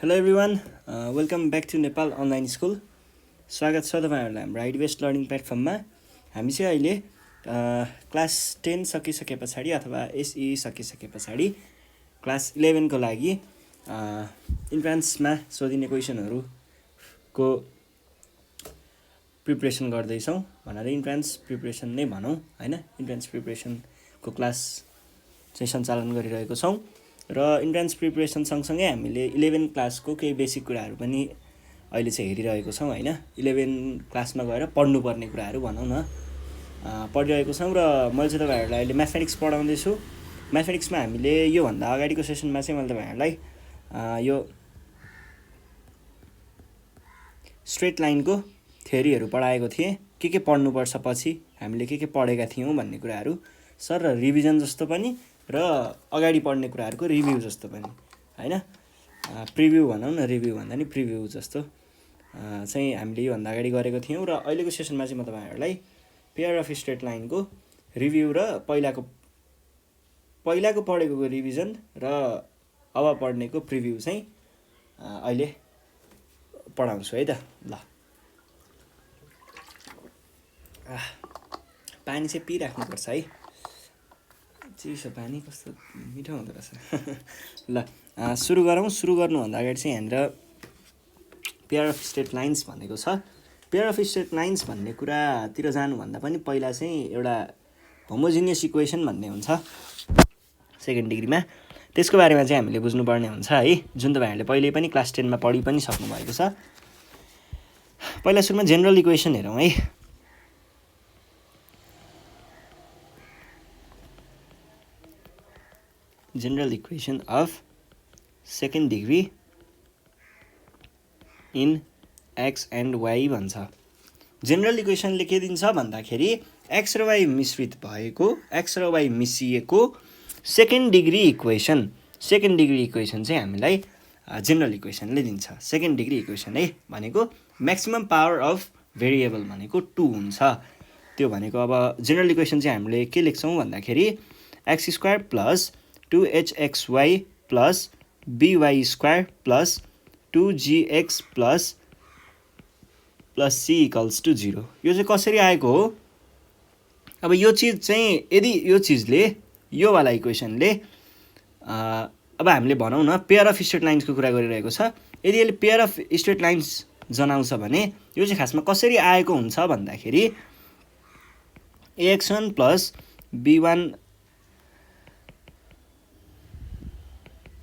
Hello everyone welcome back to Nepal online school. स्वागत छ तपाईँहरूलाई हाम्रो आइडी बेस्ट लर्निङ प्लेटफर्ममा। हामी चाहिँ अहिले क्लास 10 सकिसके पछाडि अथवा एसई सकिसके पछाडि क्लास 11 को लागि इन्ट्रान्समा सोधिने क्वेसनहरूको प्रिपरेसन गर्दैछौँ। भनेर इन्ट्रान्स प्रिपरेसन नै भनौँ हैन। इन्ट्रान्स प्रिपरेसनको क्लास चाहिँ सञ्चालन गरिरहेको छौँ र इन्ट्रान्स प्रिपरेसन सँगसँगै हामीले 11 क्लासको केही बेसिक कुराहरू पनि अहिले चाहिँ हेरिरहेको छौँ हैन। 11 क्लासमा गएर पढ्नुपर्ने कुराहरू भनौँ न पढिरहेको छौँ र मैले चाहिँ तपाईँहरूलाई अहिले म्याथमेटिक्स पढाउँदैछु। म्याथमेटिक्समा हामीले योभन्दा अगाडिको सेसनमा चाहिँ मैले तपाईँहरूलाई यो स्ट्रेट लाइनको थ्योरीहरू पढाएको थिएँ। के पढ्नुपर्छ पछि हामीले के पढेका थियौँ भन्ने कुराहरू सर र रिभिजन जस्तो पनि र अगाडि पढ्ने कुराहरूको रिभ्यू जस्तो पनि हैन। प्रिभ्यू भनौँ न, रिभ्यू भन्दा नि प्रिभ्यू जस्तो चाहिँ हामीले योभन्दा अगाडि गरेको थियौँ। र अहिलेको सेसनमा चाहिँ म तपाईँहरूलाई पेयर अफ स्ट्रेट लाइनको रिभ्यू र पहिलाको पढेको रिभिजन र अब पढ्नेको प्रिभ्यू चाहिँ अहिले पढाउँछु है त। ल पानी चाहिँ पिराख्नुपर्छ है, चिसो पानी कस्तो मिठो हुँदो रहेछ। ल सुरु गरौँ। सुरु गर्नुभन्दा अगाडि चाहिँ यहाँनिर पेयर अफ स्ट्रेट लाइन्स भनेको छ। पेयर अफ स्ट्रेट लाइन्स भन्ने कुरातिर जानुभन्दा पनि पहिला चाहिँ एउटा होमोजिनियस इक्वेसन भन्ने हुन्छ सेकेन्ड डिग्रीमा, त्यसको बारेमा चाहिँ हामीले बुझ्नुपर्ने हुन्छ है, जुन तपाईँहरूले पहिले पनि क्लास 10मा पढि पनि सक्नुभएको छ। पहिला सुरुमा जेनरल इक्वेसन हेरौँ है। General equation of second degree in x and y भन्छ। जेनरल इक्वेसनले के दिन्छ भन्दाखेरि एक्स र वाई मिश्रित भएको, एक्स र वाई मिसिएको सेकेन्ड डिग्री इक्वेसन चाहिँ हामीलाई जेनरल इक्वेसनले दिन्छ। सेकेन्ड डिग्री इक्वेसन है भनेको म्याक्सिमम पावर अफ भेरिएबल भनेको 2 हुन्छ। त्यो भनेको अब जेनरल इक्वेसन चाहिँ हामीले के लेख्छौँ भन्दाखेरि x square plus 2hxy plus by square plus 2gx plus c equals to 0। यो चाहिँ कसरी आएको हो? अब यो चिज चाहिँ यदि यो चिजले यो वाला इक्वेसनले अब हामीले भनौँ न पेयर अफ स्ट्रेट लाइन्सको कुरा गरिरहेको छ। यदि यसले पेयर अफ स्ट्रेट लाइन्स जनाउँछ भने यो चाहिँ खासमा कसरी आएको हुन्छ भन्दाखेरि ax1 plus b1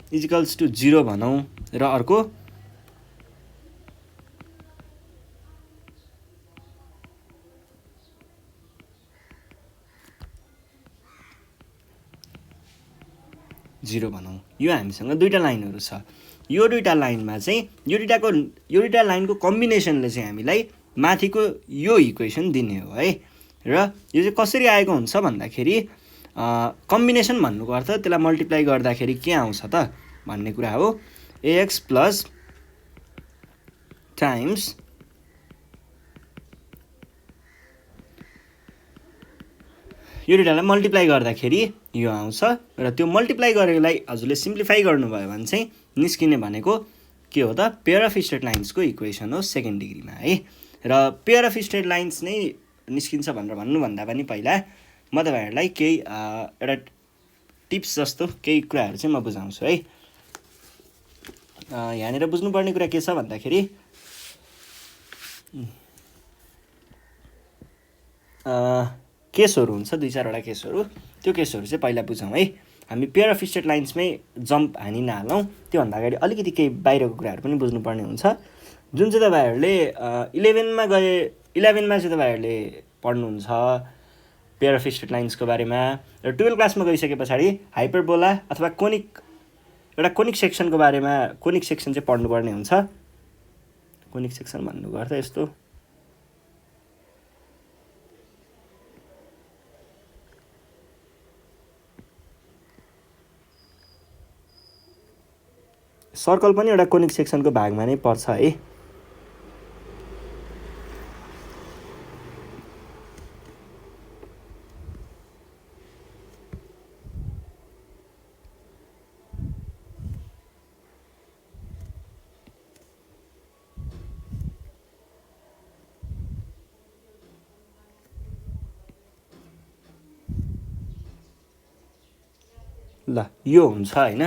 equals to 0 भनौँ र अर्को जिरो भनौँ। यो हामीसँग दुईवटा लाइनहरू छ। यो दुईवटा लाइनमा चाहिँ यो दुईवटा लाइनको कम्बिनेसनले चाहिँ हामीलाई माथिको यो इक्वेसन दिने हो है। र यो चाहिँ कसरी आएको हुन्छ भन्दाखेरि कम्बिनेसन भन्नुको अर्थ त्यसलाई मल्टिप्लाई गर्दाखेरि के आउँछ त भन्ने कुरा हो। ax प्लस टाइम्स यो दुईवटालाई मल्टिप्लाई गर्दाखेरि यो आउँछ र त्यो मल्टिप्लाई गरेकोलाई हजुरले सिम्प्लिफाई गर्नुभयो भने चाहिँ निस्किने भनेको के हो त पेयर अफ स्ट्रेट लाइन्सको इक्वेसन हो सेकेन्ड डिग्रीमा है। र पेयर अफ स्ट्रेट लाइन्स नै निस्किन्छ भनेर भन्नुभन्दा पनि पहिला म तपाईँहरूलाई केही एउटा टिप्स जस्तो केही कुराहरू चाहिँ म बुझाउँछु है। यहाँनिर बुझ्नुपर्ने कुरा के छ भन्दाखेरि केसहरू हुन्छ, 2-4वटा केसहरू। त्यो केसहरू चाहिँ पहिला बुझौँ है। हामी पेयर अफ स्ट्रेट लाइन्समै जम्प हानि नहालौँ, त्योभन्दा अगाडि अलिकति केही बाहिरको कुराहरू पनि बुझ्नुपर्ने हुन्छ, जुन चाहिँ तपाईँहरूले 11मा चाहिँ तपाईँहरूले पढ्नुहुन्छ पेयर अफ स्ट्रेट लाइन्सको बारेमा। र 12 क्लासमा गइसके पछाडि हाइपरबोला अथवा एउटा कोनिक सेक्सनको बारेमा, कोनिक सेक्सन चाहिँ पढ्नुपर्ने हुन्छ। कोनिक सेक्सन भन्नुको अर्थ यस्तो सर्कल पनि एउटा कोनिक सेक्सनको भागमा नै पर्छ है। ल यो हुन्छ हैन।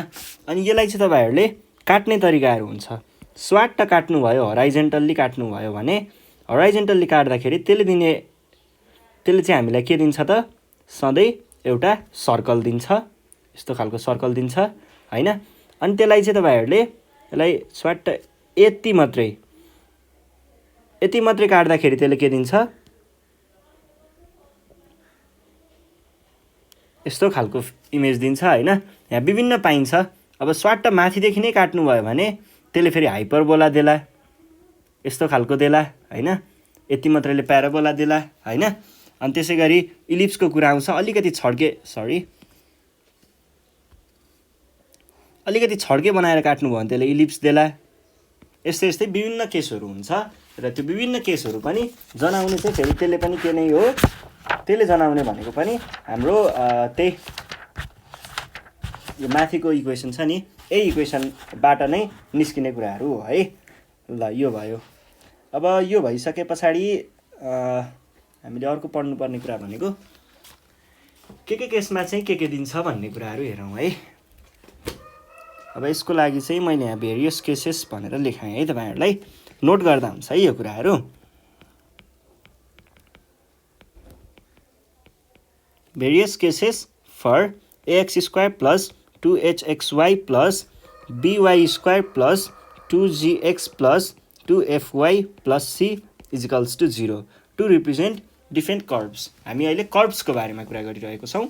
अनि यसलाई चाहिँ तपाईहरुले काट्ने तरिकाहरु हुन्छ। स्वाट काट्नु भयो, हराइजन्टल्ली काट्नु भयो भने हराइजन्टल्ली काट्दाखेरि त्यसले चाहिँ हामीलाई के दिन्छ त, सधैँ एउटा सर्कल दिन्छ, यस्तो खालको सर्कल दिन्छ हैन। अनि त्यसलाई चाहिँ तपाईहरुले यसलाई स्वाट यति मात्रै काट्दाखेरि त्यसले के दिन्छ, यस्तो खालको इमेज दिन्छ हैन। यहाँ विभिन्न पाइन्छ। अब स्वाट माथिदेखि नै काट्नु भयो भने त्यसले फेरि हाइपरबोला देला, यस्तो खालको देला हैन। यति मात्रैले प्याराबोला देला हैन। अनि त्यसैगरी इलिप्सको कुरा आउँछ, अलिकति छड्के बनाएर काट्नु भयो भने त्यसले इलिप्स देला। यस्तै विभिन्न केसहरू हुन्छ र त्यो विभिन्न केसहरू पनि जनाउने चाहिँ फेरि त्यसले पनि के नै हो, त्यसले जनाउने भनेको पनि हाम्रो त्यही यो माथिको इक्वेसन छ नि, यही इक्वेसनबाट नै निस्किने कुराहरू हो है। ल यो भयो। अब यो भइसके पछाडि हामीले अर्को पढ्नुपर्ने कुरा भनेको के केसमा चाहिँ के दिन्छ भन्ने कुराहरू हेरौँ है। अब यसको लागि चाहिँ मैले यहाँ भेरियस केसेस भनेर लेखाएँ है, तपाईहरुलाई नोट गर्दा हुन्छ है यो कुराहरू। Various cases for ax² + 2hxy + by² + 2gx + 2fy + c = 0 to represent different curves. हामी अहिले कर्भ्सको बारेमा कुरा गरिरहेको छौँ।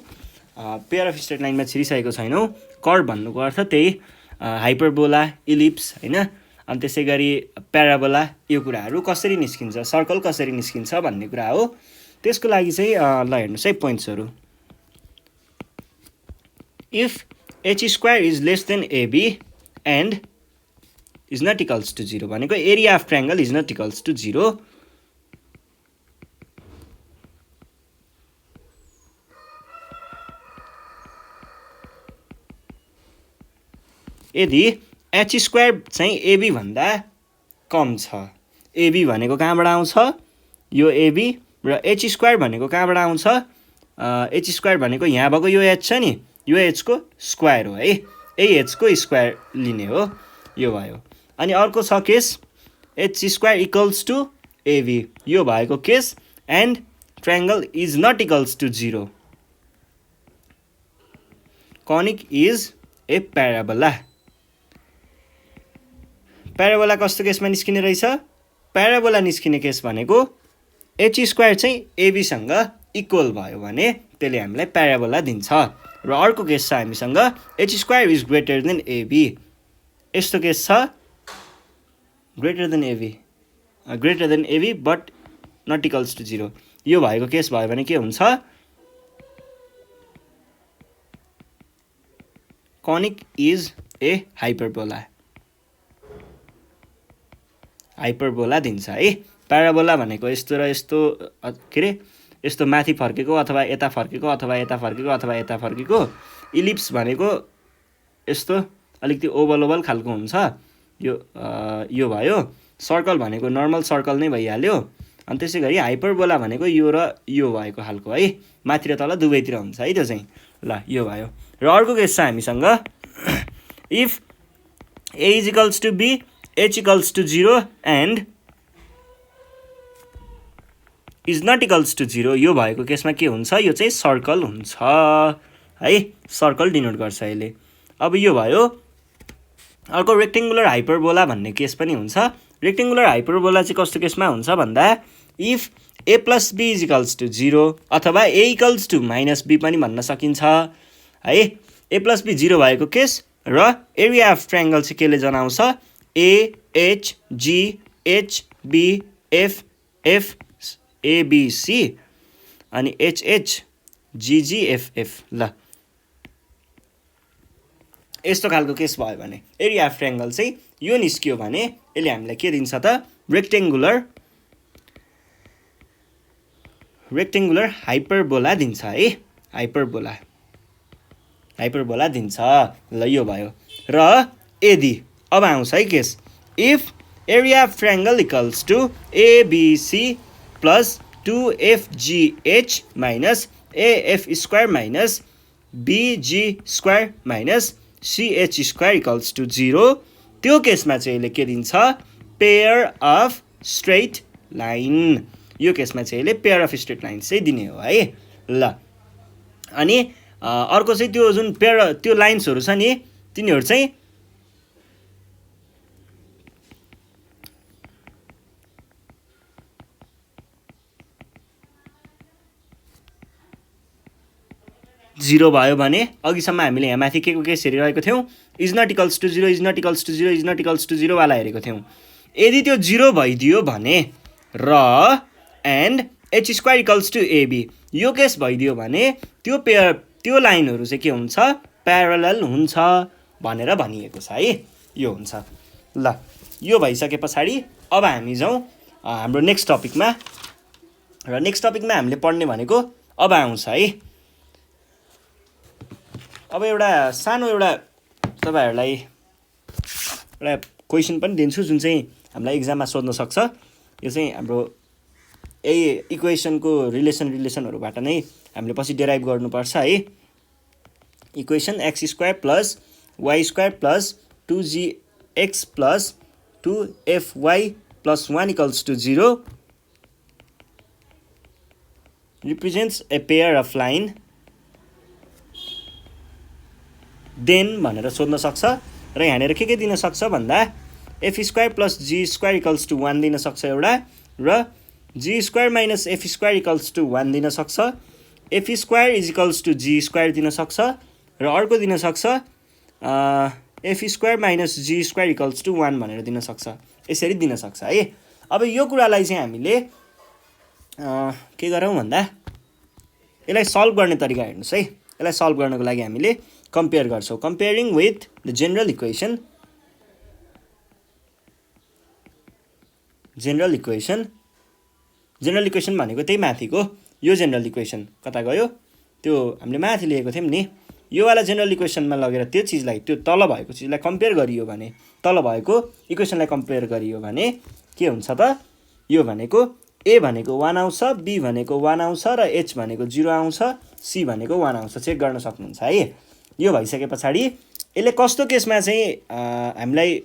पेयर अफ स्ट्रेट लाइनमा छिरिसकेको छैनौँ। कर्भ भन्नुको अर्थ त्यही हाइपरबोला, इलिप्स हैन। अनि त्यसै गरी प्याराबोला, यो कुराहरू कसरी निस्किन्छ, सर्कल कसरी निस्किन्छ भन्ने कुरा हो। त्यसको लागि चाहिँ ल हेर्नुहोस् है पोइन्ट्सहरू। If h² is less than AB and is not equals to 0 भनेको area of triangle is not equals to 0। यदि h² चाहिँ AB भन्दा कम छ, AB भनेको कहाँबाट आउँछ, यो AB र h² भनेको कहाँबाट आउँछ, h² भनेको यहाँ भएको यो h छ नि, यो h को स्क्वायर हो है, यही h को स्क्वायर लिने हो, यो भयो। अनि अर्को छ केस h² = AB, यो भएको case and triangle is not equals to 0। Conic is a parabola. Parabola कस्तो केसमा निस्किने रहेछ, प्याराबोला निस्किने केस भनेको h² चाहिँ AB सँग इक्वल भयो भने त्यसले हामीलाई प्याराबोला दिन्छ। र अर्को केस छ हामीसँग h² is greater than AB। यस्तो केस छ greater than AB but not equals to 0। यो भएको केस भयो भने के हुन्छ, कनिक इज ए हाइपरबोला दिन्छ है। प्याराबोला भनेको यस्तो र यस्तो के अरे यस्तो माथि फर्केको अथवा यता फर्केको अथवा यता फर्केको अथवा यता फर्केको। इलिप्स भनेको यस्तो अलिकति ओभल खालको हुन्छ, यो भयो। सर्कल भनेको नर्मल सर्कल नै भइहाल्यो। अनि त्यसै गरी हाइपरबोला भनेको यो र यो भएको खालको है, माथि र तल दुवैतिर हुन्छ है त्यो चाहिँ। ल यो भयो। र अर्को केस छ हामीसँग if a = b, h = 0 and is not equals to 0। यो भएको केसमा के हुन्छ, यो चाहिँ सर्कल हुन्छ है, सर्कल डिनोट गर्छ यसले। अब यो भयो। अर्को रेक्टेङ्गुलर हाइपरबोला भन्ने केस पनि हुन्छ। रेक्टेङ्गुलर हाइपरबोला चाहिँ कस्तो केसमा हुन्छ भन्दा इफ a + b = 0 अथवा a = -b पनि भन्न सकिन्छ है। a + b 0 भएको केस र एरिया अफ ट्रायंगल चाहिँ केले जनाउँछ, a h g h b f f a b c अनि h h g g f f। ल यस्तो खालको केस भयो भने एरिया अफ ट्रायंगल चाहिँ यो निस्कियो भने यसले हामीलाई के दिन्छ त, रेक्टेङ्गुलर हाइपरबोला दिन्छ है, हाइपरबोला दिन्छ। ल यो भयो। र यदि अब आउँछ है case if area of triangle equals to ABC + 2FGH - AF² - bg square minus ch square equals to 0, त्यो केसमा चाहिँ यसले के दिन्छ, पेयर अफ स्ट्रेट लाइन। यो केसमा चाहिँ यसले पेयर अफ स्ट्रेट लाइन चाहिँ दिने हो है। ल अनि अर्को चाहिँ त्यो जुन पेयर त्यो लाइन्सहरू छ नि तिनीहरू चाहिँ जिरो भयो भने अघिसम्म हामीले यहाँ माथि के को केस हेरिरहेको थियौँ, is not equals to 0, is not equals to 0, is not equals to 0 वाला हेरेको थियौँ। यदि त्यो 0 भइदियो भने र and h square equals to ab, यो केस भइदियो भने त्यो लाइनहरू चाहिँ के हुन्छ, प्यारलल हुन्छ भनेर भनिएको छ है। यो हुन्छ। ल यो भइसके पछाडि अब हामी जाउँ हाम्रो नेक्स्ट टपिकमा, र नेक्स्ट टपिकमा हामीले पढ्ने भनेको अब आउँछ है। अब एउटा सानो एउटा तपाईँहरूलाई एउटा क्वेसन पनि दिन्छु जुन चाहिँ हामीलाई इक्जाममा सोध्न सक्छ। यो चाहिँ हाम्रो यही इक्वेसनको रिलेसनहरूबाट नै हामीले पछि डेराइभ गर्नुपर्छ है। Equation x square plus y square plus 2gx plus 2fy plus 1 equals to 0 represents a pair of line then भनेर सोध्न सक्छ। र यहाँनिर के दिन सक्छ भन्दा f square plus g square equals to 1 दिन सक्छ एउटा, र g square minus f square equals to 1 दिन सक्छ, f square is equals to g square दिन सक्छ, र अर्को दिन सक्छ f square minus g square equals to 1 भनेर दिन सक्छ। यसरी दिन सक्छ है। अब यो कुरालाई चाहिँ हामीले के गरौँ भन्दा यसलाई सल्भ गर्ने तरिका हेर्नुहोस् है। यसलाई सल्भ गर्नको लागि हामीले कम्पेयर गर्छौँ। Comparing with the general equation भनेको त्यही माथिको यो जेनरल इक्वेसन कता गयो, त्यो हामीले माथि लिएको थियौँ नि, यो वाला जेनरल इक्वेसनमा लगेर त्यो चिजलाई, त्यो तल भएको चिजलाई कम्पेयर गरियो भने, तल भएको इक्वेसनलाई कम्पेयर गरियो भने के हुन्छ त, यो भनेको ए भनेको 1 आउँछ, बी भनेको 1 आउँछ, र एच भनेको 0 आउँछ, सी भनेको 1 आउँछ। चेक गर्न सक्नुहुन्छ है। यो भइसके पछाडि यसले कस्तो केसमा चाहिँ हामीलाई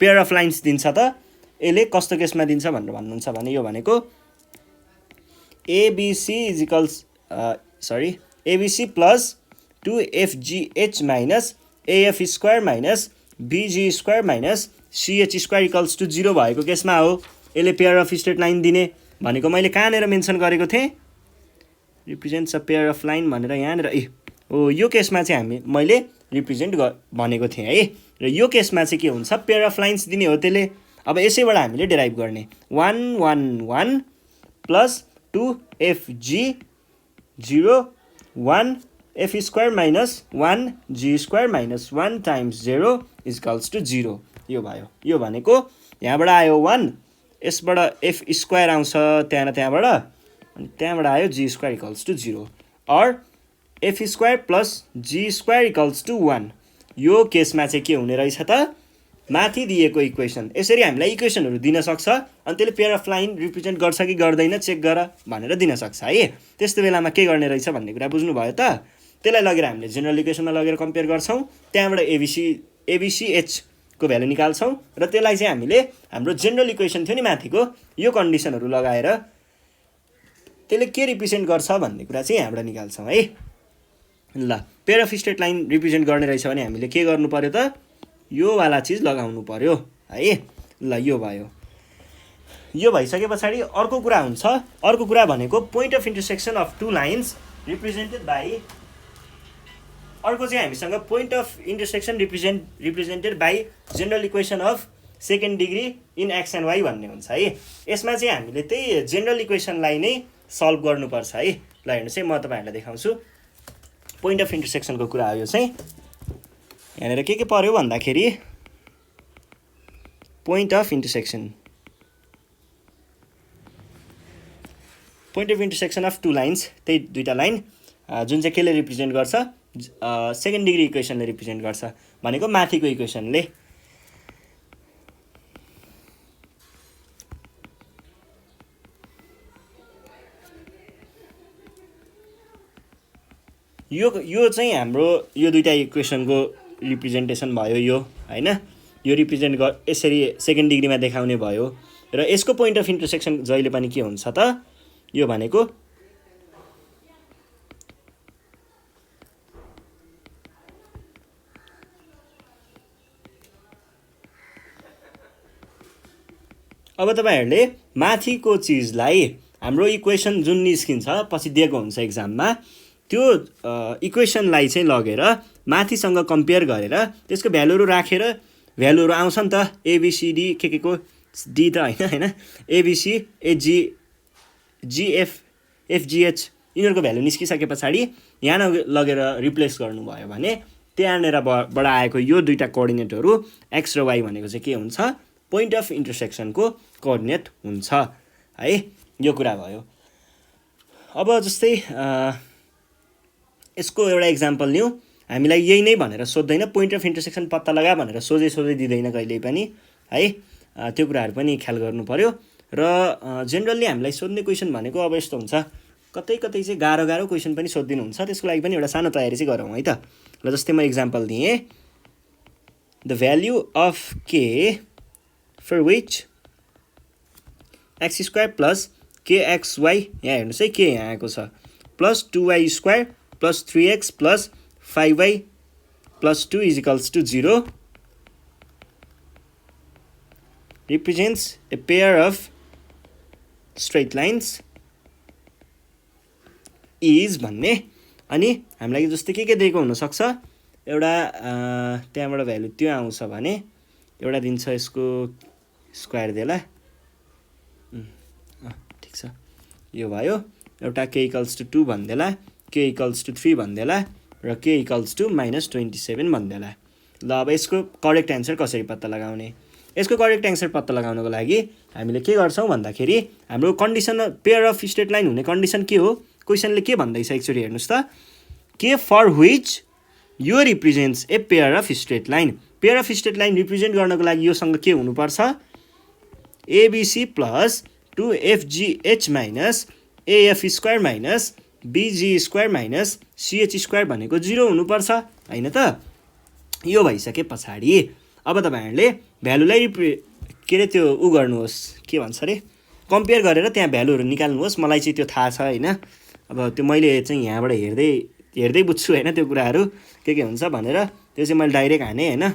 पेयर अफ लाइन्स दिन्छ त, यसले कस्तो केसमा दिन्छ भनेर भन्नुहुन्छ भने यो भनेको abc plus 2fgh minus af square minus bg square minus ch square equals to 0 भएको केसमा हो यसले पेयर अफ स्ट्रेट लाइन दिने भनेको। मैले कहाँनिर मेन्सन गरेको थिएँ, represents a pair of line भनेर यहाँनिर यो केसमा चाहिँ मैले रिप्रेजेन्ट भनेको थिएँ है। र यो केसमा चाहिँ के हुन्छ, पेयर अफ लाइन्स दिने हो त्यसले। अब यसैबाट हामीले डेराइभ गर्ने 1 1 1 plus 2fg 0 1 f square minus 1 g square minus 1 times 0 equals to 0। यो भयो। यो भनेको यहाँबाट आयो 1, यसबाट एफ स्क्वायर आउँछ त्यहाँबाट, अनि त्यहाँबाट आयो g square equals to 0, or f square plus g square equals to 1। यो केसमा चाहिँ के हुने रहेछ त, माथि दिएको इक्वेसन, यसरी हामीलाई इक्वेसनहरू दिन सक्छ, अनि त्यसले पेयर अफ लाइन रिप्रेजेन्ट गर्छ कि गर्दैन चेक गर भनेर दिन सक्छ है। त्यस्तो बेलामा के गर्ने रहेछ भन्ने कुरा बुझ्नुभयो त। त्यसलाई लगेर हामीले जेनरल इक्वेसनमा लगेर कम्पेयर गर्छौँ, त्यहाँबाट एबिसिएचको भ्यालु निकाल्छौँ, र त्यसलाई चाहिँ हामीले हाम्रो जेनरल इक्वेसन थियो नि माथिको, यो कन्डिसनहरू लगाएर त्यसले के रिप्रेजेन्ट गर्छ भन्ने कुरा चाहिँ यहाँबाट निकाल्छौँ है। ल pair of straight line represent गर्ने रहेछ भने हामीले के गर्नु पर्यो त, यो वाला चिज लगाउनु पर्यो है। ल यो भयो। यो भइसके पछाडि अर्को कुरा हुन्छ। अर्को कुरा भनेको point of intersection of two lines represented by, अर्को चाहिँ हामीसँग point of intersection represented by general equation of second degree in x and y भन्ने हुन्छ है। यसमा चाहिँ हामीले त्यही जेनरल इक्वेसनलाई नै सल्भ गर्नुपर्छ है। ल हेर्नुहोस् है, म तपाईँहरूलाई देखाउँछु। पोइन्ट अफ इन्टरसेक्सनको कुरा हो यो चाहिँ। यहाँनिर के पर्यो भन्दाखेरि point of intersection of two lines, त्यही दुईवटा लाइन जुन चाहिँ केले रिप्रेजेन्ट गर्छ, सेकेन्ड डिग्री इक्वेसनले रिप्रेजेन्ट गर्छ भनेको माथिको इक्वेसनले। यो चाहिँ हाम्रो यो दुईटा इक्वेसनको रिप्रेजेन्टेसन भयो यो हैन। यो रिप्रेजेन्ट यसरी सेकेन्ड डिग्रीमा देखाउने भयो र यसको पोइन्ट अफ इन्टरसेक्सन जहिले पनि के हुन्छ त, यो भनेको अब तपाईहरुले माथिको चीजलाई हाम्रो इक्वेसन जुन निस्किन्छ पछि दिएको हुन्छ एक्जाममा, त्यो इक्वेसनलाई चाहिँ लगेर माथिसँग कम्पेयर गरेर त्यसको भ्यालुहरु राखेर भ्यालुहरु आउँछ नि त एबीसीडी के को डी त हैन एबीसी एजी जीएफ एफजीएच यिनीहरुको भ्यालु निस्किसके पछाडी यहाँ लगेर रिप्लेस गर्नुभयो भने त्यहाँनेर बाट आएको यो दुईटा कोअर्डिनेटहरु एक्स र वाइ भनेको चाहिँ के हुन्छ, पोइन्ट अफ इन्टरसेक्सनको कोअर्डिनेट हुन्छ है। यो कुरा भयो। अब जस्तै यसको एउटा एक्जाम्पल लियौं, हामीलाई यही नै भनेर सोध्दैन, पोइन्ट अफ इन्टरसेक्सन पत्ता लगा भनेर सोझै दिदैन कहिल्यै पनि है। त्यो कुराहरु पनि ख्याल गर्नु पर्यो। र जेनरली हामीलाई सोध्ने क्वेशन भनेको अब यस्तो हुन्छ, कतै चाहिँ गाह्रो क्वेशन पनि सोधिदिनु हुन्छ, त्यसको लागि पनि एउटा सानो तयारी चाहिँ गरौँ है त। ल जस्तै म एक्जाम्पल दिएँ, द भ्यालु अफ के for which x square plus kxy, यहाँ हेर्नुस् है के यहाँ आएको छ, plus 2y square plus 3x plus 5y plus 2 is equals to 0 represents a pair of straight lines is भन्ने। अनि हामीलाई जस्तै के दिएको हुन सक्छ, एउटा त्यहाँबाट भ्यालु त्यो आउँछ भने एउटा दिन्छ यसको स्क्वायर देला, ठीक छ यो भयो। एउटा k इक्वल्स टु 2 भन्देला, k इक्वल्स टु 3 भन्देला र k इक्वल्स टु -27 भन्देला। ल अब यसको करेक्ट एन्सर कसरी पत्ता लगाउने? यसको करेक्ट एन्सर पत्ता लगाउनको लागि हामीले के गर्छौं भन्दाखेरि हाम्रो condition pair of straight line हुने कन्डिसन के हो, क्वेशनले के भन्दैछ एकचोटी हेर्नुस् त, के फर व्हिच यो represents a pair of straight line. Pair of straight line represent गर्नको लागि योसँग के हुनुपर्छ, abc plus 2fgh minus af square minus bg square minus ch square भनेको 0 हुनुपर्छ हैन त। यो भइसके पछाडी अब तपाईहरुले भ्यालुलाई के रे त्यो उ गर्नुहोस्, के भन्छ रे, कम्पेयर गरेर त्यहाँ भ्यालुहरु निकाल्नुहोस्। मलाई चाहिँ त्यो थाहा छ हैन, अब त्यो मैले चाहिँ यहाँबाट हेर्दै बुझ्छु हैन त्यो कुराहरु के हुन्छ भनेर, त्यो चाहिँ मैले डाइरेक्ट हाने हैन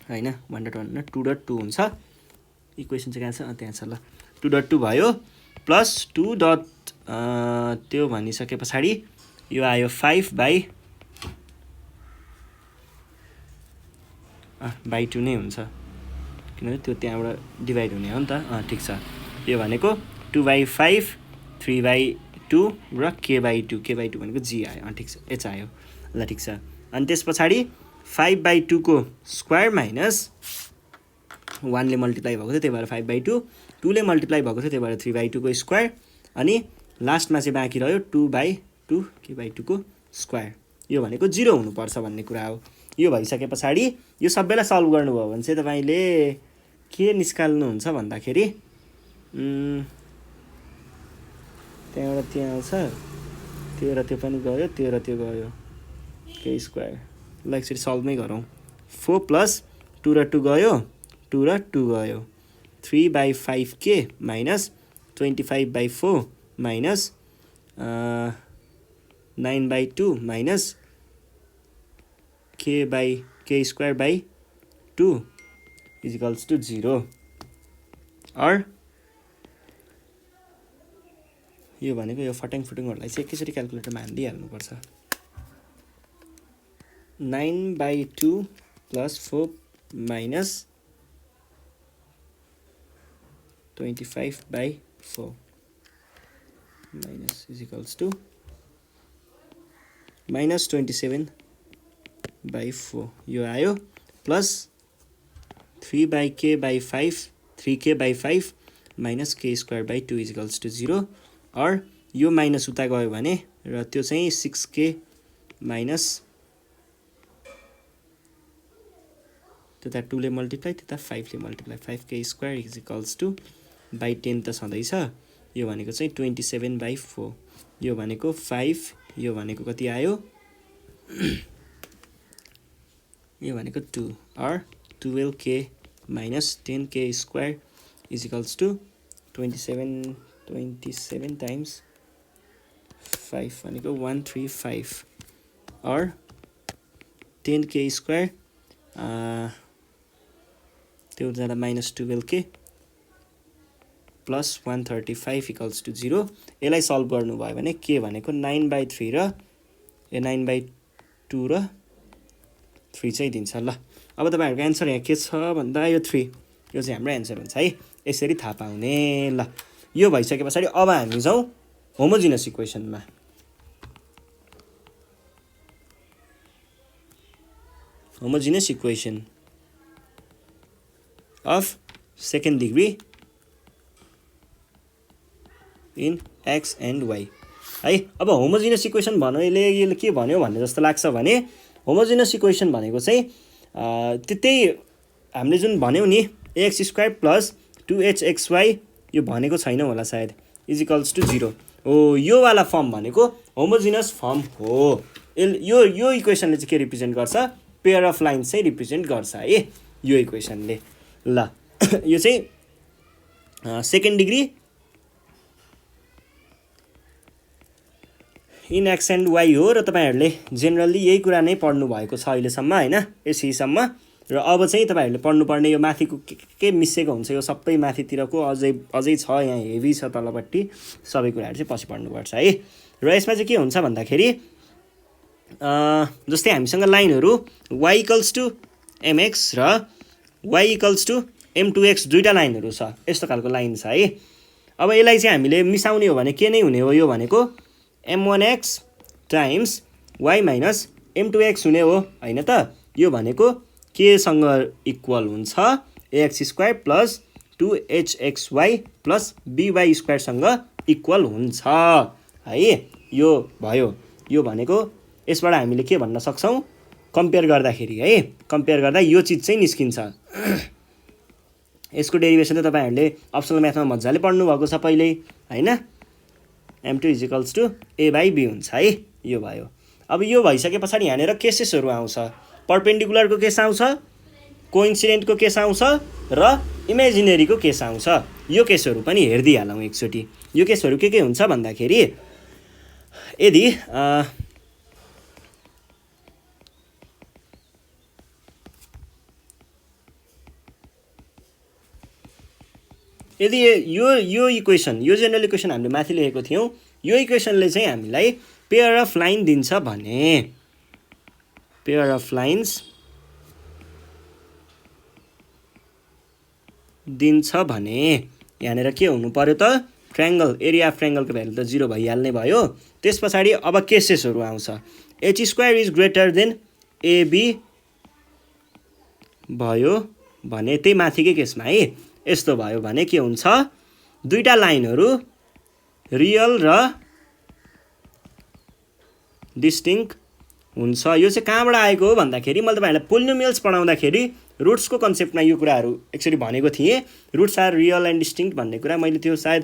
1.1 2.2 हुन्छ। इक्वेसन चाहिँ कहाँ छ, त्यहाँ छ ल, 2.2 भयो प्लस 2 डट त्यो भनिसके पछाडी यो आयो 5/2 नै हुन्छ, किनभने त्यो त्यहाँबाट डिभाइड हुने हो नि त। ठीक छ, यो भनेको 2/5 3/2 र k/2 भनेको g आयो। ठीक छ, h आयो ल, ठीक छ। अनि त्यस पछाडी 5/2 को स्क्वायर माइनस 1 ले मल्टिप्लाई भएको थियो त्यही भएर 5/2, 2 ले मल्टिप्लाई भएको थियो त्यही भएर 3/2 को स्क्वायर, अनि लास्टमा चाहिँ बाँकी रह्यो 2/2 k/2 को स्क्वायर। यो भनेको 0 हुनुपर्छ भन्ने कुरा हो। यो भइसके पछाडी यो सबैलाई सल्भ गर्नुभयो भने चाहिँ तपाईले के निकाल्नुहुन्छ भन्दाखेरि त्यहाँबाट त्यहाँ आउँछ, त्यो र त्यो पनि गयो, त्यो र त्यो गयो, k स्क्वायर। ल एकचोटी सल्भमै गरौँ, 4 प्लस 2 र 2 गयो, 2 र 2 गयो, 3/5k minus 25/4 minus 9/2 minus k square by 2 is equals to 0 और यो भनेको यो फट्याङ फुटुङहरुलाई चाहिँ एकैचोटी क्याल्कुलेटरमा हान्दिहाल्नुपर्छ। 9/2 plus 4 minus 25/4 minus is equals to minus 27/4 यो आयो, plus 3k/5 minus k square by 2 is equals to 0 और यो माइनस उता गयो भने र त्यो चाहिँ 6k माइनस त्यता 2 ले मल्टिप्लाई त्यता 5 ले multiply 5k square is equals to by 10 त सधैँ छ, यो भनेको चाहिँ 27/4, यो भनेको 5 यो भनेको कति आयो यो भनेको 2 or 12k minus 10k square is equals to 27 times 5 भनेको 135 or 10k square त्यो जाँदा minus 12k plus 135 equals to 0 यसलाई सल्भ गर्नु भयो भने k भनेको 9/3 र 9/2 र 3 चाहिँ दिन्छ ल अब तपाईहरुको आन्सर यहाँ के छ भन्दा यो 3 यो चाहिँ हाम्रो आन्सर हुन्छ है यसरी थाहा पाउने ल यो भइसकेपछि अब हामी जाउँ homogeneous इक्वेसनमा homogeneous equation of second degree in x and y है अब होमोजिनस इक्वेसन भन्नेले यसले के भन्यो भन्ने जस्तो लाग्छ भने होमोजिनस इक्वेसन भनेको चाहिँ त्यतै हामीले जुन भन्यौ नि ax² + 2hxy यो भनेको छैन होला सायद इज इक्वल्स टु 0 हो यो वाला फर्म भनेको होमोजिनस फर्म हो यो इक्वेसनले चाहिँ के रिप्रेजेन्ट गर्छ पेयर अफ लाइन्स चाहिँ रिप्रेजेन्ट गर्छ है यो इक्वेसनले ल यो चाहिँ second degree in x and y हो र तपाईहरुले जेनरली यही कुरा नै पढ्नु भएको छ अहिलेसम्म हैन यसैसम्म र अब चाहिँ तपाईहरुले पढ्नु पर्ने यो माथिको के मिसेको हुन्छ यो सबै माथितिरको अझै छ यहाँ हेभी छ तलपट्टि सबै कुराहरु चाहिँ पछि पढ्नु पर्छ है र यसमा चाहिँ के हुन्छ भन्दाखेरि जस्तै हामीसँग लाइनहरु y = mx र y = m2x दुईटा लाइनहरु छ यस्तो खालको लाइन छ है अब यसलाई चाहिँ हामीले मिसाउने हो भने के नै हुने हो यो भनेको m1x टाइम्स y - m2x हुने हो हैन त यो भनेको के सँग इक्वल हुन्छ ax² + 2hxy + by² सँग इक्वल हुन्छ है यो भयो यो भनेको यसबाट हामीले के भन्न सक्छौं कम्पेयर गर्दाखेरि है कम्पेयर गर्दा यो चीज चाहिँ निस्किन्छ यसको डेरिभेसन त तपाईहरुले अप्सनल म्याथमा मज्जाले पढ्नु भएको छ पहिले हैन m2 = a/b हुन्छ है यो भयो अब यो भइसकेपछि यहाँनेर केसेसहरु आउँछ परपेन्डिकुलरको केस आउँछ कोइन्सिडेन्टको केस आउँछ र इमेजिनेरीको केस आउँछ यो केसहरु पनि हेर्दै हालौं एकचोटी यो केसहरु के हुन्छ भन्दाखेरि यदि यदि यो इक्वेसन यो जेनरल इक्वेसन हामीले माथि लेखेको थियौं यो इक्वेसनले चाहिँ हामीलाई पेयर अफ लाइन दिन्छ भने पेयर अफ लाइन्स दिन्छ भने यहाँनेर के हुनु पर्यो त ट्रायंगल एरिया अफ ट्रायंगलको भ्यालु त 0 भइहाल्ने भयो त्यसपछि अब केसेसहरु आउँछ h² is greater than ab भयो भने त्यही माथिकै केसमा है यस्तो भयो भने के हुन्छ दुईटा लाइनहरु रियल र डिस्टिंक्ट हुन्छ यो चाहिँ कहाँबाट आएको हो भन्दाखेरि मैले तपाईहरुलाई पोलिनोमियल्स पढाउँदाखेरि रुट्सको कन्सेप्टमा यो कुराहरु एक्चुअली भनेको थिए roots are real and distinct भन्ने कुरा मैले त्यो सायद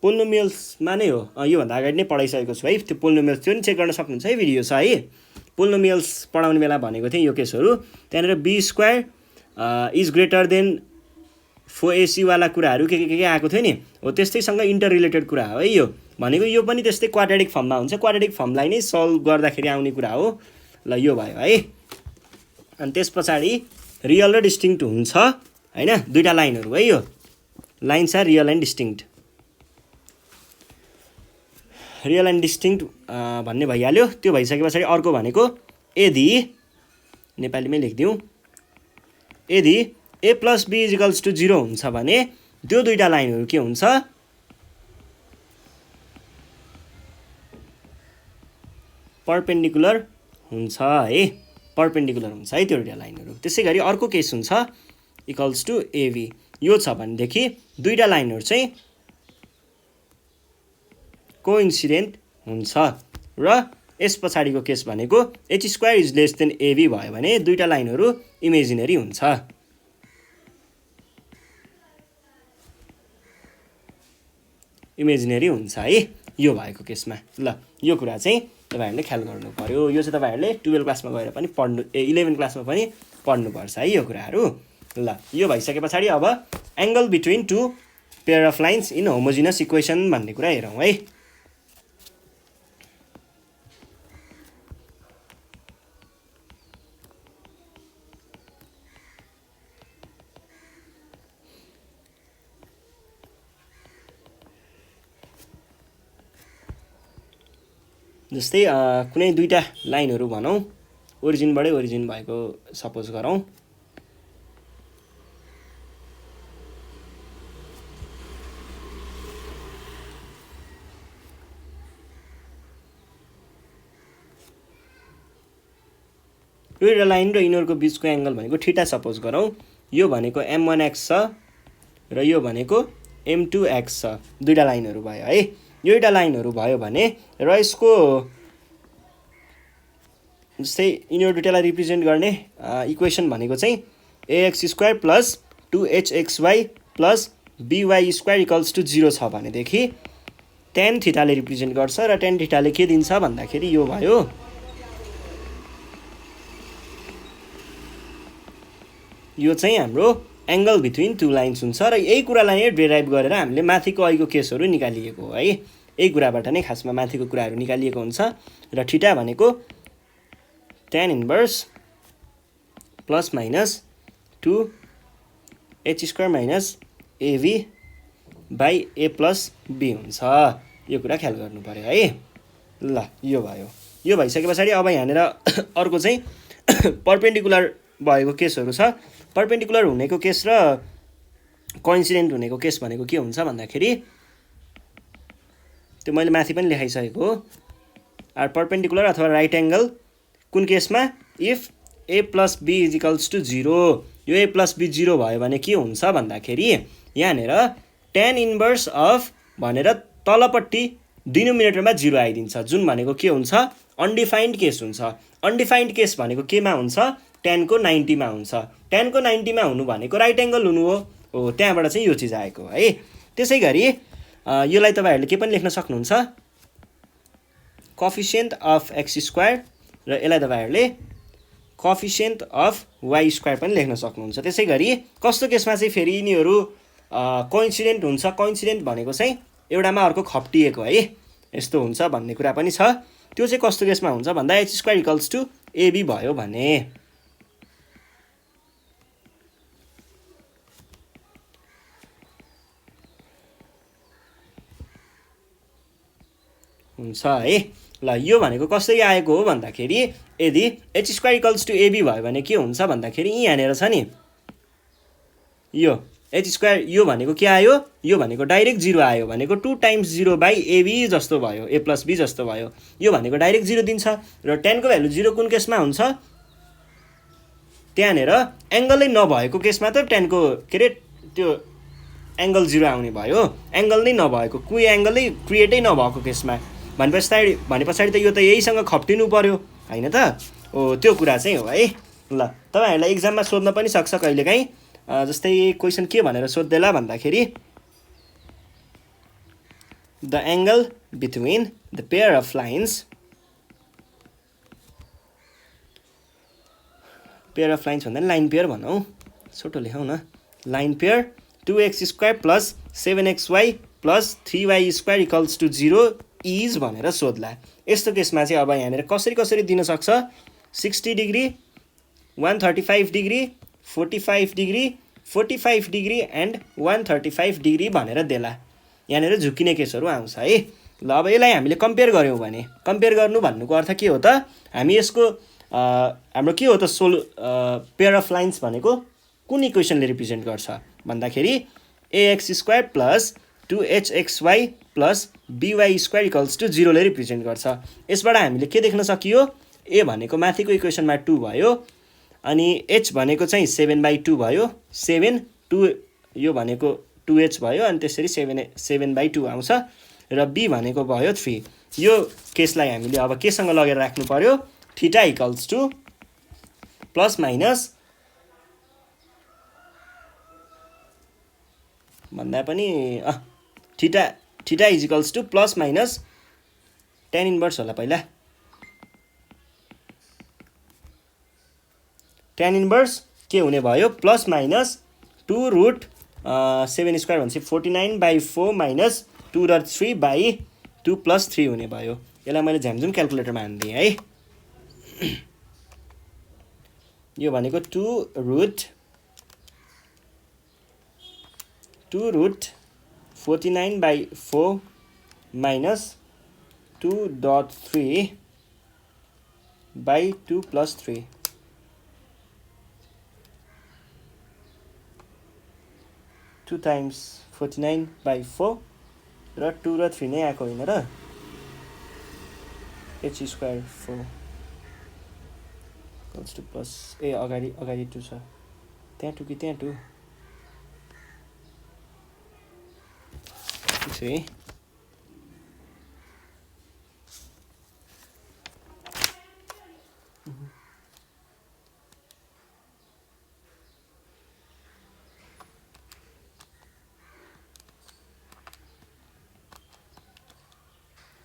पोलिनोमियल्समा नै हो यो भन्दा अगाडि नै पढाइसकेको छु है त्यो पोलिनोमियल्स त्यो नि चेक गर्न सक्नुहुन्छ है भिडियो छ है पोलिनोमियल्स पढाउने बेला भनेको थिए यो केसहरु त्यहाँनेर b² is greater then 4ac वाला कुराहरु के आएको थियो नि हो त्यस्तैसँग इन्टर रिलेटेड कुरा हो है यो भनेको यो पनि त्यस्तै क्वाड्रेटिक फर्ममा हुन्छ क्वाड्रेटिक फर्मलाई नै सल्भ गर्दाखेरि आउने कुरा हो ल यो भयो है अनि त्यसपछि रियल र डिस्टिंक्ट हुन्छ हैन दुईटा लाइनहरु है यो lines are real and distinct real and distinct भन्ने भइहाल्यो त्यो भइसकेपछि अर्को भनेको यदि नेपालीमै लेख्दियौ यदि a + b = 0 हुन्छ भने त्यो दुईटा लाइनहरु के हुन्छ परपेन्डिकुलर हुन्छ है परपेन्डिकुलर हुन्छ है त्यो दुईटा लाइनहरु त्यसैगरी अर्को केस हुन्छ = ab यो छ भने देखि दुईटा लाइनहरु चाहिँ कोइन्सिडेन्ट हुन्छ र यस पछाडीको केस भनेको h² is less than ab भयो भने दुईटा लाइनहरु इमेजिनरी हुन्छ इमेजिनरी हुन्छ है यो भएको केसमा ल यो कुरा चाहिँ तपाईहरुले ख्याल गर्नु पर्यो। यो चाहिँ तपाईहरुले 12 क्लासमा गएर पनि पढ्नु 11 क्लासमा पनि पढ्नुपर्छ है यो कुराहरु। ल यो भइसकेपछि अब angle between two pair of lines in homogeneous equation भन्ने कुरा हेरौँ है। जस्तै कुनै दुईटा लाइनहरु भनौं ओरिजिनबाटै ओरिजिन भएको सपोज गरौँ। यो एउटा लाइन र यिनीहरुको बीचको एंगल भनेको थीटा सपोज गरौँ। यो भनेको m1x छ र यो भनेको m2x छ। दुईटा लाइनहरु भयो है। यो एउटा लाइनहरु भयो भने र यसको जस्तै यिनीहरु दुईटालाई रिप्रेजेन्ट गर्ने इक्वेसन भनेको चाहिँ ax² + 2hxy + by² = 0 छ भनेदेखि tan थीटा ले रिप्रेजेन्ट गर्छ र tan थीटा ले के दिन्छ भन्दाखेरि यो भयो यो चाहिँ हाम्रो एंगल बिट्विन टु लाइन्स हुन्छ र यही कुरालाई नै डेराइभ गरेर हामीले माथिको अहिलेको केसहरु निकालिएको हो है। यही कुराबाट नै खासमा माथिको कुराहरु निकालिएको हुन्छ र थीटा भनेको tan inverse plus minus 2h² - ab by a + b हुन्छ। यो कुरा ख्याल गर्नु पर्यो है। ल यो भयो। यो भइसकेपछि अब यहाँनेर अर्को चाहिँ परपेन्डिकुलर भएको केसहरु छ। परपेन्डिकुलर हुनेको केस र कोइन्सिडेन्ट हुनेको केस भनेको के हुन्छ भन्दाखेरि त्यो मैले माथि पनि लेखाइसकेको हो। आर परपेन्डिकुलर अथवा राइट एंगल कुन केसमा इफ a + b = 0। यो a + b 0 भयो भने के हुन्छ भन्दाखेरि यहाँनेर tan इन्भर्स अफ भनेर तलपट्टि डिनोमिनेटरमा 0 आइदिन्छ जुन भनेको के हुन्छ अनडिफाइन्ड केस हुन्छ। अनडिफाइन्ड केस भनेको केमा हुन्छ tan को 90 मा हुन्छ। tan को 90 मा हुनु भनेको राइट एंगल हुनु हो। त्यहाँबाट चाहिँ यो चीज आएको है। त्यसैगरी योलाई तपाईहरुले के पनि लेख्न सक्नुहुन्छ कोएफिसिएन्ट अफ x² र यसलाई तपाईहरुले कोएफिसिएन्ट अफ y² पनि लेख्न सक्नुहुन्छ। त्यसैगरी कस्तो केसमा चाहिँ फेरि यिनीहरु कोइन्सिडेन्ट हुन्छ। कोइन्सिडेन्ट भनेको चाहिँ एउटामा अर्को खप्टिएको है यस्तो हुन्छ भन्ने कुरा पनि छ। त्यो चाहिँ कस्तो केसमा हुन्छ भन्दा h² = ab भयो भने हुन्छ है। ल यो भनेको कसरी आएको हो भन्दाखेरि यदि h² = ab भयो भने के हुन्छ भन्दाखेरि यहाँनेर छ नि यो h² यो भनेको के आयो यो भनेको डाइरेक्ट 0 आयो भनेको 2 × 0 / ab जस्तो भयो a + b जस्तो भयो। यो भनेको डाइरेक्ट 0 दिन्छ र tan को भ्यालु 0 कुन केसमा हुन्छ त्यहाँनेर एंगलै नभएको केसमा त tan को के रे त्यो एंगल 0 आउने भयो। एंगल नै नभएको कुनै एंगलै क्रिएटै नभएको केसमा भनेपछि त यो त यहीसँग खप्टिनु पर्यो हैन त। त्यो कुरा चाहिँ हो है। ल तपाईहरुलाई एक्जाममा सोध्न पनि सक्छ कहिलेकाहीँ जस्तै क्वेशन के भनेर सोध्दैला भन्दाखेरि the angle between the pair of lines भन्दा लाइन पेयर भनौं छोटो लेखौं न line pair 2x² + 7xy + 3y² = 0 is भनेर सोध्ला। यस्तो केसमा चाहिँ अब यहाँनेर कसरी दिन सक्छ 60 degree 135 degree 45 degree 45 degree and 135 degree भनेर देला। यहाँनेर झुकिने केसहरु आउँछ है। ल अब यसलाई हामीले कम्पेयर गर्यौं भने कम्पेयर गर्नु भन्नुको अर्थ के हो त हामी यसको हाम्रो के हो त पेयर अफ लाइन्स भनेको कुन इक्वेसनले रिप्रेजेन्ट गर्छ भन्दाखेरि ax² + 2hxy + by² = 0 ले रिप्रेजेन्ट गर्छ। यसबाट हामीले के देख्न सकियो a भनेको माथिको इक्वेसनमा 2 भयो अनि h भनेको चाहिँ 7/2 भयो 7 2 यो भनेको 2h भयो अनि त्यसरी 7/2 आउँछ र b भनेको भयो 3। यो केसलाई हामीले अब केसँग लगेर राख्नु पर्यो थीटा = प्लस माइनस भन्दा पनि theta = plus minus tan inverse होला पहिला tan इन्भर्स के हुने भयो प्लस माइनस 2 रुट 7 स्क्वायर भनेपछि 49/4 माइनस 2 र 3 बाई 2 प्लस 3 हुने भयो। यसलाई मैले झ्यामझुम क्यालकुलेटरमा हानिदिएँ है। यो भनेको 2 root 49/4 minus 2.3 by 2 plus 3 2 times 49/4 र 2 र 3 नै आएको होइन र h square 4 equals to plus अगाडि 2 छ त्यहाँ 2 कि त्यहाँ 2 ठिक छ है।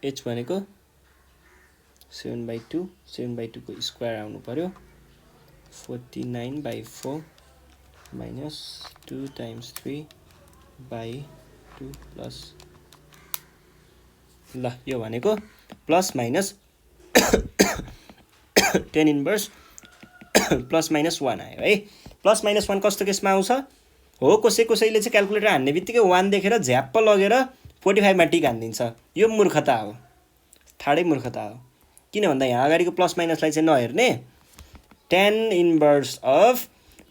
h भनेको 7/2 7/2 को स्क्वायर आउनु पर्यो 49/4 माइनस 2 टाइम्स 3 बाई 2 प्लस ल यो भनेको plus minus tan inverse plus minus 1 आयो है। प्लस माइनस 1 कस्तो केसमा आउँछ हो कसैले चाहिँ क्यालकुलेटर हान्ने बित्तिकै 1 देखेर झ्याप्प लगेर 45 मा टिक हानिदिन्छ। यो मूर्खता हो, ठाडै मूर्खता हो। किन भन्दा यहाँ अगाडिको प्लस माइनसलाई चाहिँ नहेर्ने। tan इन्भर्स अफ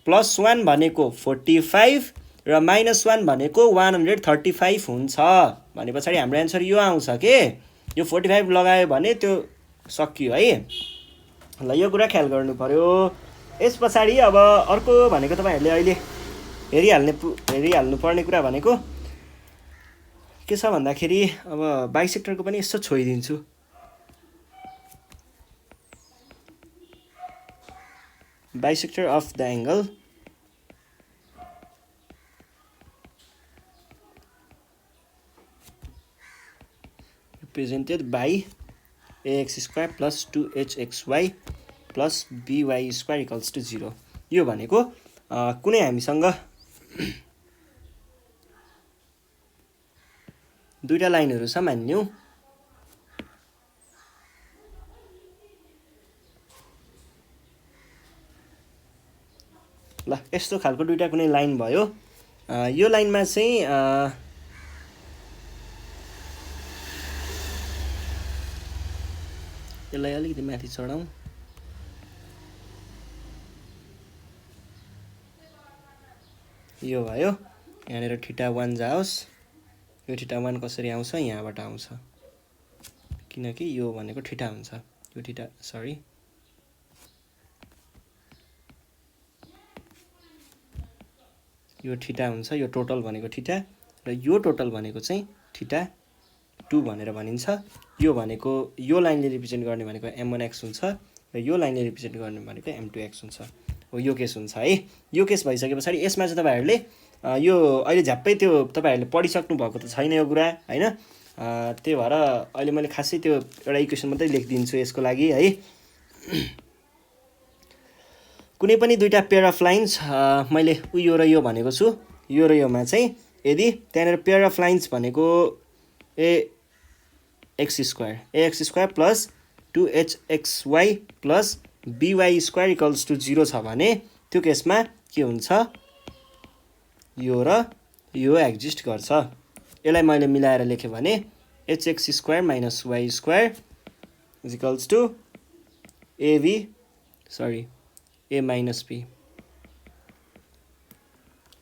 प्लस 1 भनेको 45 र माइनस 1 भनेको 135 हुन्छ भने पछाडि हाम्रो एन्सर यो आउँछ के। यो 45 लगायो भने त्यो सकियो है। ल यो कुरा ख्याल गर्नु पर्यो। यस पछाडि अब अर्को भनेको तपाईहरुले अहिले हेरिहाल्नु पर्ने कुरा भनेको के छ भन्दाखेरि अब बाइसेक्टरको पनि यसो छोइदिन्छु। Bisector of the angle represented by ax square plus 2hxy plus by square equals to 0। यो भनेको कुनै हामीसँग दुईटा लाइनहरु छ मान्यौ। ल यस्तो खालको दुईटा कुनै लाइन भयो। यो लाइनमा चाहिँ यसलाई अलिकति माथि चढाउँ। यो भयो। यहाँनिर θ1 जाओस्। यो θ1 कसरी आउँछ यहाँबाट आउँछ किनकि यो भनेको θ हुन्छ। यो θ सरी यो θ हुन्छ। यो टोटल भनेको θ र यो टोटल भनेको चाहिँ θ2 भनेर भनिन्छ। यो भनेको यो लाइनले रिप्रेजेन्ट गर्ने भनेको m1x हुन्छ र यो लाइनले रिप्रेजेन्ट गर्ने भनेको m2x हुन्छ। हो यो केस हुन्छ है। यो केस भइसकेपछि यसमा चाहिँ तपाईहरुले यो अहिले झ्याप्पै त्यो तपाईहरुले पढिसक्नु भएको त छैन यो कुरा हैन। त्यही भएर अहिले मैले खासै त्यो एउटा इक्वेसन मात्रै लेखिदिन्छु यसको लागि है। कुनै पनि दुईटा पेयर अफ लाइन्स मैले यो र यो भनेको छु। यो र योमा चाहिँ यदि त्यहाँनिर पेयर अफ लाइन्स भनेको ax square plus 2hxy plus by square equals to 0 छ भने त्यो केसमा के हुन्छ यो र यो एक्जिस्ट गर्छ। यसलाई मैले मिलाएर लेखे भने hx square minus y square is equals to a minus b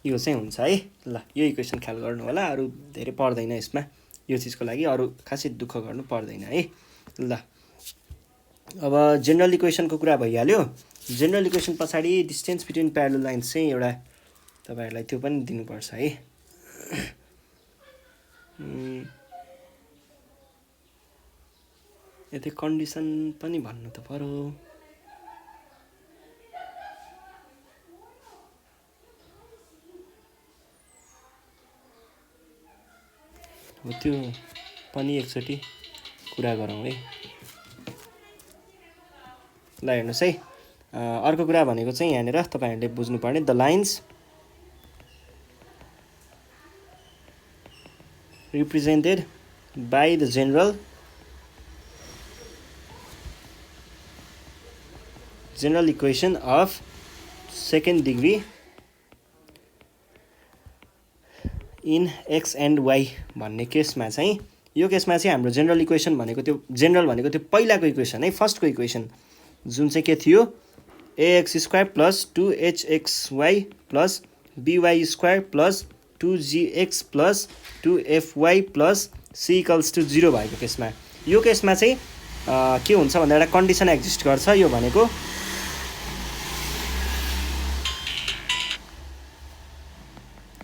यो चाहिँ हुन्छ है। ल यो इक्वेसन ख्याल गर्नु होला। अरु धेरै पर्दैन यसमा। यो चीजको लागि अरु खासै दुःख गर्नु पर्दैन है। ल अब जनरल इक्वेसनको कुरा भइहाल्यो। जनरल इक्वेसन पछाडि डिस्टेन्स बिट्विन प्यारलल लाइन्स चाहिँ एउटा तपाईहरुलाई त्यो पनि दिनुपर्छ है। यतै कन्डिसन पनि भन्नु त पर्यो। हो त्यो पनि एकचोटी कुरा गरौँ है। ल हेर्नुस् है। अर्को कुरा भनेको चाहिँ यहाँनिर तपाईहरुले बुझ्नुपर्ने the lines represented by the general equation of second degree in x and y भन्ने केसमा चाहिँ यो केसमा चाहिँ हाम्रो जेनरल इक्वेसन भनेको त्यो जेनरल भनेको त्यो पहिलाको इक्वेसन है फर्स्टको इक्वेसन जुन चाहिँ के थियो ax square plus 2hxy plus by square plus 2gx plus 2fy plus c equals to 0 भएको केसमा यो केसमा चाहिँ के हुन्छ भन्दा एउटा कन्डिसन एक्जिस्ट गर्छ यो भनेको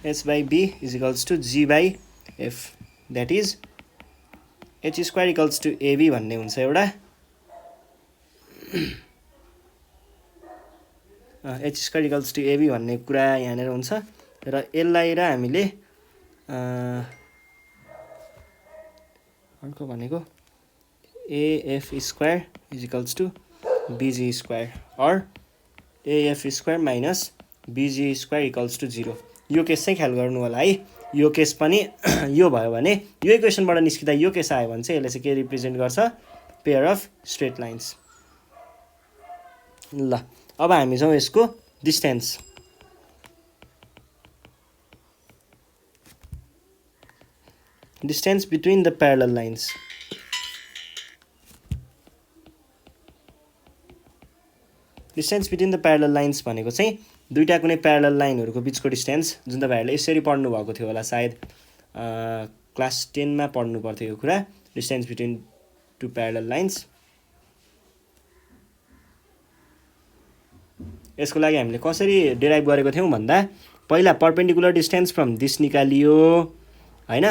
h by b is equals to g by f that is h square equals to ab भन्ने हुन्छ एउटा h square equals to ab भन्ने कुरा यहाँनिर हुन्छ र यसलाई र हामीले अर्को भनेको af square is equals to bg square or af square minus bg square equals to 0 यो केस चाहिँ ख्याल गर्नु होला है यो केस पनि यो भयो भने यो इक्वेसनबाट निस्किँदा यो केस आयो भने चाहिँ यसले चाहिँ के रिप्रेजेन्ट गर्छ पेयर अफ स्ट्रेट लाइन्स ल अब हामी जाउँ यसको distance distance between the parallel lines distance between the parallel lines भनेको चाहिँ दुईटा कुनै प्यारलल लाइनहरुको बीचको डिस्टेन्स जुन तपाईहरुले यसरी पढ्नु भएको थियो होला सायद क्लास 10 मा पढ्नु पर्थ्यो यो कुरा distance between two parallel lines यसको लागि हामीले कसरी डेराइभ गरेको थियौं भन्दा पहिला परपेन्डिकुलर डिस्टेन्स फ्रम दिस निकालियो हैन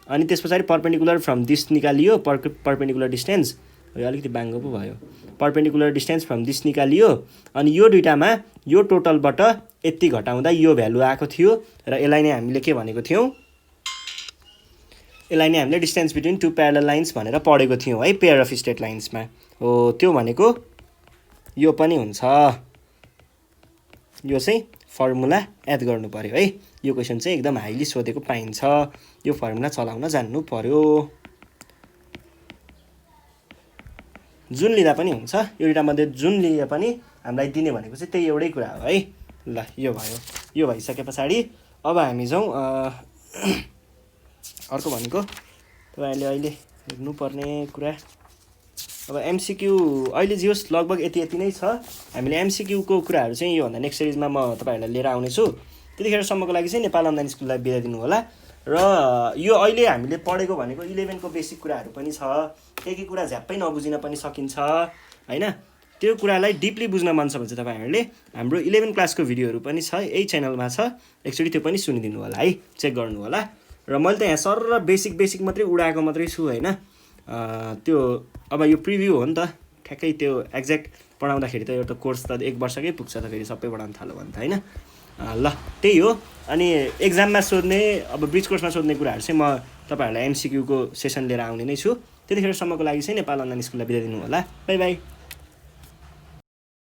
अनि त्यसपछि परपेन्डिकुलर फ्रम दिस निकालियो परपेन्डिकुलर डिस्टेन्स यो अलिकति बाङ्गो पो भयो परपेन्डिकुलर डिस्टेन्स फ्रम दिस निकालियो अनि यो दुईटामा यो टोटलबाट यति घटाउँदा यो भ्यालु आएको थियो र यसलाई नै हामीले के भनेको थियौं यसलाई नै हामीले distance between two parallel lines भनेर पढेको थियौं है पेयर अफ स्ट्रेट लाइन्समा हो त्यो भनेको यो पनि हुन्छ यो चाहिँ फर्मुला याद गर्नु पर्यो है यो क्वेशन चाहिँ एकदम हाइली सोधेको पाइन्छ यो फर्मुला चलाउन जान्नु पर्यो जुन लिदा पनि हुन्छ यो दुईटा मध्ये जुन लिए पनि हामीलाई दिने भनेको चाहिँ त्यही एउटै कुरा हो है ल यो भयो यो भइसकेपछि अब हामी जाउँ अर्को भनेको तपाईहरुले अहिले हेर्नु पर्ने कुरा अब एमसीक्यू अहिले जियोस् लगभग यति नै छ हामीले एमसीक्यू को कुराहरु चाहिँ यो भन्दा नेक्स्ट सिरिजमा म तपाईहरुलाई लिएर आउने छु त्यतिखेर सम्मको लागि चाहिँ नेपाल अनलाइन स्कुललाई बिदा दिनु होला र यो अहिले हामीले पढेको भनेको 11 को बेसिक कुराहरु पनि छ के कुरा झ्याप्पै नबुझिन पनि सकिन्छ हैन त्यो कुरालाई डिपली बुझ्न मन छ भने चाहिँ तपाईहरुले हाम्रो 11 क्लासको भिडियोहरु पनि छ यही च्यानलमा छ एकचोटी त्यो पनि सुनिदिनु होला है चेक गर्नु होला र मैले त यहाँ सर र बेसिक मात्रै उडाएको मात्रै छु हैन त्यो अब यो प्रिभ्यू हो नि त ठ्याक्कै त्यो एक्ज्याक्ट पढाउँदाखेरि त एउटा कोर्स त 1 वर्षकै पुग्छ त फेरि सबै पढाउन थाल्यो भने त हैन ल त्यही हो अनि एक्जाममा सोध्ने अब ब्रिज कोर्समा सोध्ने कुराहरु चाहिँ म तपाईहरुलाई एमसीक्यू को सेसन लिएर आउने नै छु त्यतिखेर सम्मको लागि चाहिँ नेपाल अनलाइन स्कुललाई बिदा दिनु होला बाइ बाइ